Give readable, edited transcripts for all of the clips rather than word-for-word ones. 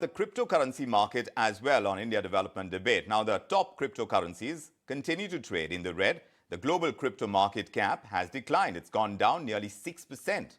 the cryptocurrency market as well on India Development Debate. Now, the top cryptocurrencies continue to trade in the red. The global crypto market cap has declined. It's gone down nearly 6%.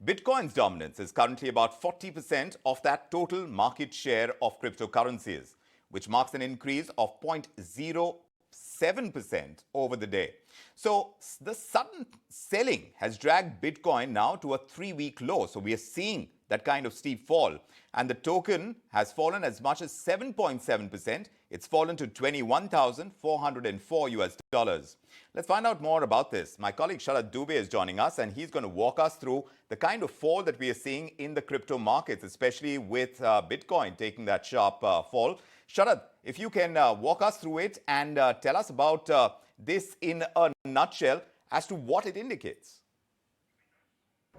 Bitcoin's dominance is currently about 40% of that total market share of cryptocurrencies, which marks an increase of 0.07% over the day. So the sudden selling has dragged Bitcoin now to a 3-week low. So we are seeing that kind of steep fall. And the token has fallen as much as 7.7%. It's fallen to $21,404. Let's find out more about this. My colleague Sharad Dubey is joining us, and he's going to walk us through the kind of fall that we are seeing in the crypto markets, especially with Bitcoin taking that sharp fall. Sharad, if you can walk us through it and tell us about this in a nutshell as to what it indicates.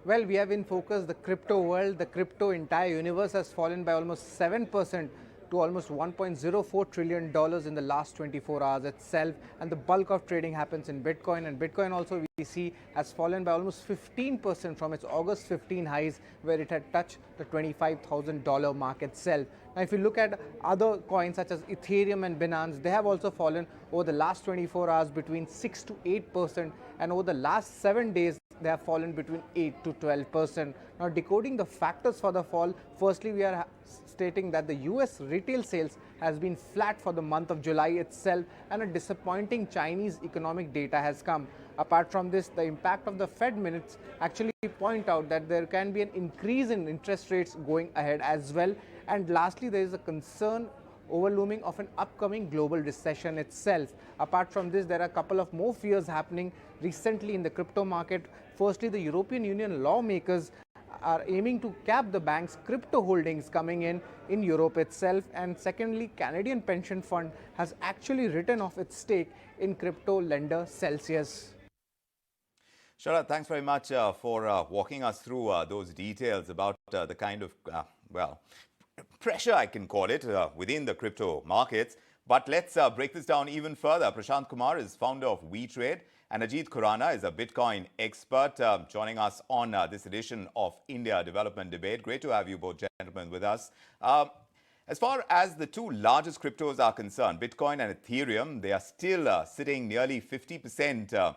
Well, we have in focus the crypto world. The crypto entire universe has fallen by almost 7% to almost $1.04 trillion in the last 24 hours itself. And the bulk of trading happens in Bitcoin. And Bitcoin also we see has fallen by almost 15% from its August 15 highs, where it had touched the $25,000 mark itself. Now, if you look at other coins such as Ethereum and Binance, they have also fallen over the last 24 hours between 6 to 8%. And over the last 7 days, they have fallen between 8 to 12%. Now, decoding the factors for the fall, firstly, we are stating that the US retail sales has been flat for the month of July itself, and a disappointing Chinese economic data has come. Apart from this, the impact of the Fed minutes actually point out that there can be an increase in interest rates going ahead as well. And lastly, there is a concern overlooming of an upcoming global recession itself. Apart from this, there are a couple of more fears happening recently in the crypto market. Firstly, the European Union lawmakers are aiming to cap the bank's crypto holdings coming in Europe itself. And secondly, Canadian pension fund has actually written off its stake in crypto lender Celsius. Sharad, thanks very much for walking us through those details about the kind of, pressure, I can call it, within the crypto markets. But let's break this down even further. Prashant Kumar is founder of weTrade, and Ajeet Khurana is a Bitcoin expert joining us on this edition of India Development Debate. Great to have you both gentlemen with us. As far as the two largest cryptos are concerned, Bitcoin and Ethereum, they are still sitting nearly 50%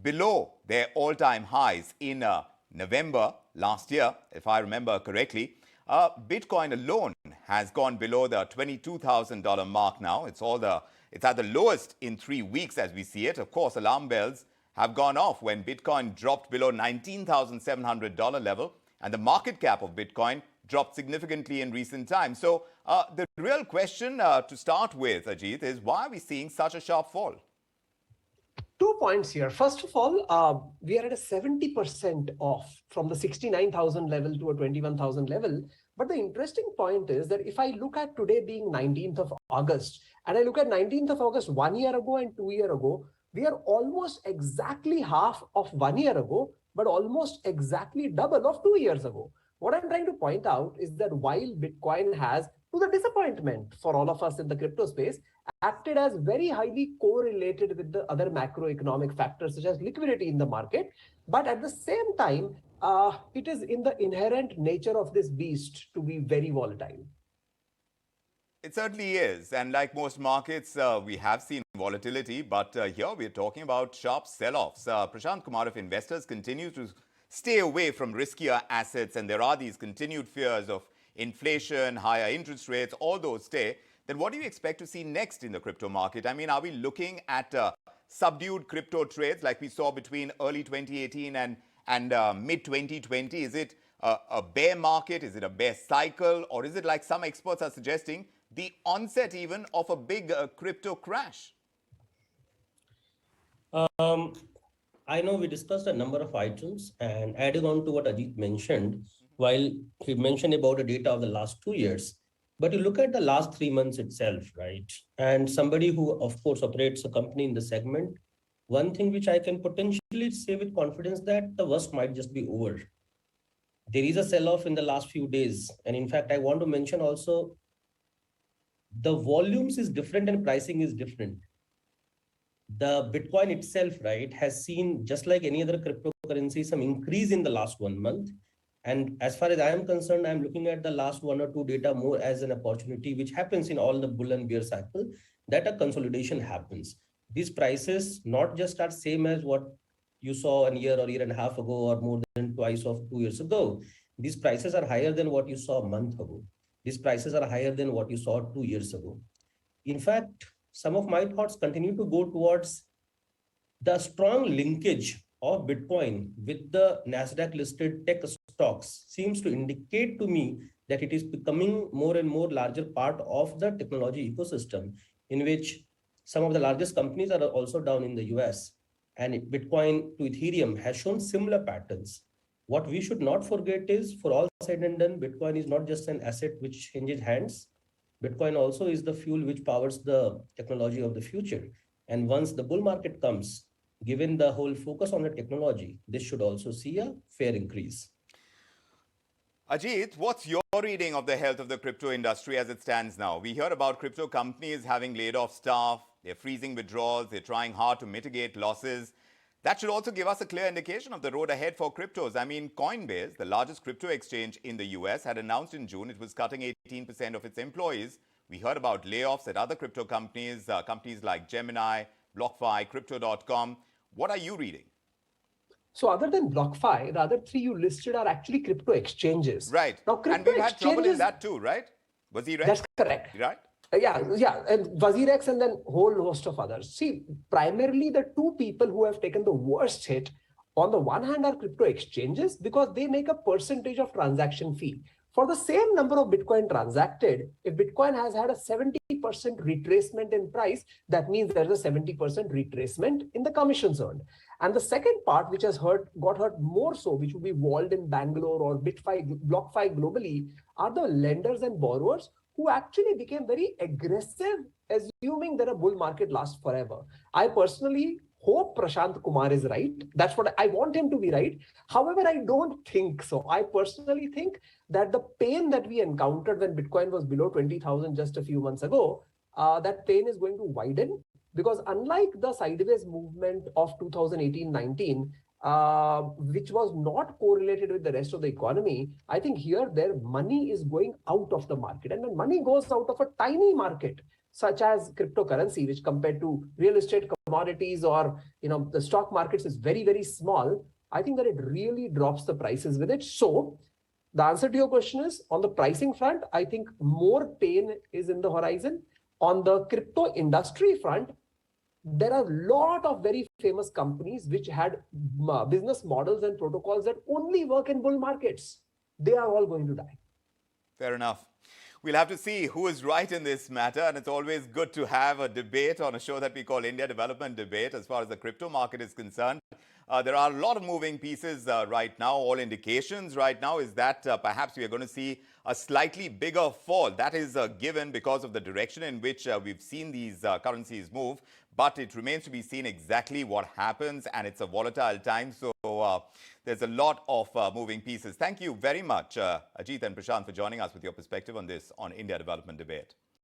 below their all-time highs in November last year, if I remember correctly. Bitcoin alone has gone below the $22,000 mark now. It's at the lowest in 3 weeks as we see it. Of course, alarm bells have gone off when Bitcoin dropped below $19,700 level, and the market cap of Bitcoin dropped significantly in recent times. So the real question to start with, Ajeet, is why are we seeing such a sharp fall? 2 points here. First of all, we are at a 70% off from the 69,000 level to a 21,000 level. But the interesting point is that if I look at today being 19th of August, and I look at 19th of August 1 year ago and 2 years ago, we are almost exactly half of 1 year ago, but almost exactly double of 2 years ago. What I'm trying to point out is that while Bitcoin has, to the disappointment for all of us in the crypto space, acted as very highly correlated with the other macroeconomic factors such as liquidity in the market, but at the same time, it is in the inherent nature of this beast to be very volatile. It certainly is. And like most markets, we have seen volatility, but here we're talking about sharp sell-offs. Prashant Kumar, if investors continue to stay away from riskier assets and there are these continued fears of inflation, higher interest rates, all those stay, then what do you expect to see next in the crypto market? I mean, are we looking at subdued crypto trades like we saw between early 2018 and mid-2020? Is it a bear market? Is it a bear cycle? Or is it, like some experts are suggesting, the onset even of a big crypto crash? I know we discussed a number of items, and adding on to what Ajeet mentioned, while he mentioned about the data of the last 2 years, but you look at the last 3 months itself, right? And somebody who, of course, operates a company in the segment, one thing which I can potentially say with confidence that the worst might just be over. There is a sell-off in the last few days. And in fact, I want to mention also, the volumes is different and pricing is different. The Bitcoin itself, right, has seen, just like any other cryptocurrency, some increase in the last 1 month. And as far as I am concerned, I'm looking at the last 1 or 2 data more as an opportunity, which happens in all the bull and bear cycle, that a consolidation happens. These prices not just are same as what you saw a year or year and a half ago, or more than twice of 2 years ago. These prices are higher than what you saw a month ago. These prices are higher than what you saw 2 years ago. In fact, some of my thoughts continue to go towards the strong linkage of Bitcoin with the Nasdaq listed tech stocks seems to indicate to me that it is becoming more and more larger part of the technology ecosystem, in which some of the largest companies are also down in the US, and Bitcoin to Ethereum has shown similar patterns. What we should not forget is, for all said and done, Bitcoin is not just an asset which changes hands. Bitcoin also is the fuel which powers the technology of the future. And once the bull market comes, given the whole focus on the technology, this should also see a fair increase. Ajeet, what's your reading of the health of the crypto industry as it stands now? We hear about crypto companies having laid off staff, they're freezing withdrawals, they're trying hard to mitigate losses. That should also give us a clear indication of the road ahead for cryptos. I mean, Coinbase, the largest crypto exchange in the US, had announced in June it was cutting 18% of its employees. We heard about layoffs at other crypto companies, companies like Gemini, BlockFi, Crypto.com. What are you reading? So other than BlockFi, the other three you listed are actually crypto exchanges. Right. Now, crypto and we've had trouble in exchanges, that too, right? Was he right? that's correct. Right? Yeah, and WazirX and then whole host of others. See, primarily the two people who have taken the worst hit, on the one hand, are crypto exchanges because they make a percentage of transaction fee. For the same number of Bitcoin transacted, if Bitcoin has had a 70% retracement in price, that means there's a 70% retracement in the commissions earned. And the second part, which has got hurt more so, which would be Walled in Bangalore or BlockFi globally, are the lenders and borrowers who actually became very aggressive, assuming that a bull market lasts forever. I personally hope Prashant Kumar is right. That's what I want him to be right. However, I don't think so. I personally think that the pain that we encountered when Bitcoin was below 20,000 just a few months ago, that pain is going to widen, because unlike the sideways movement of 2018-19, which was not correlated with the rest of the economy, I think here their money is going out of the market. And when money goes out of a tiny market, such as cryptocurrency, which compared to real estate, commodities, or the stock markets is very, very small, I think that it really drops the prices with it. So the answer to your question is, on the pricing front, I think more pain is in the horizon. On the crypto industry front, there are a lot of very famous companies which had business models and protocols that only work in bull markets. They are all going to die. Fair enough. We'll have to see who is right in this matter, and it's always good to have a debate on a show that we call India Development Debate as far as the crypto market is concerned. There are a lot of moving pieces right now. All indications right now is that perhaps we are going to see a slightly bigger fall. That is given because of the direction in which we've seen these currencies move. But it remains to be seen exactly what happens, and it's a volatile time. So there's a lot of moving pieces. Thank you very much, Ajeet and Prashant, for joining us with your perspective on this on India Development Debate.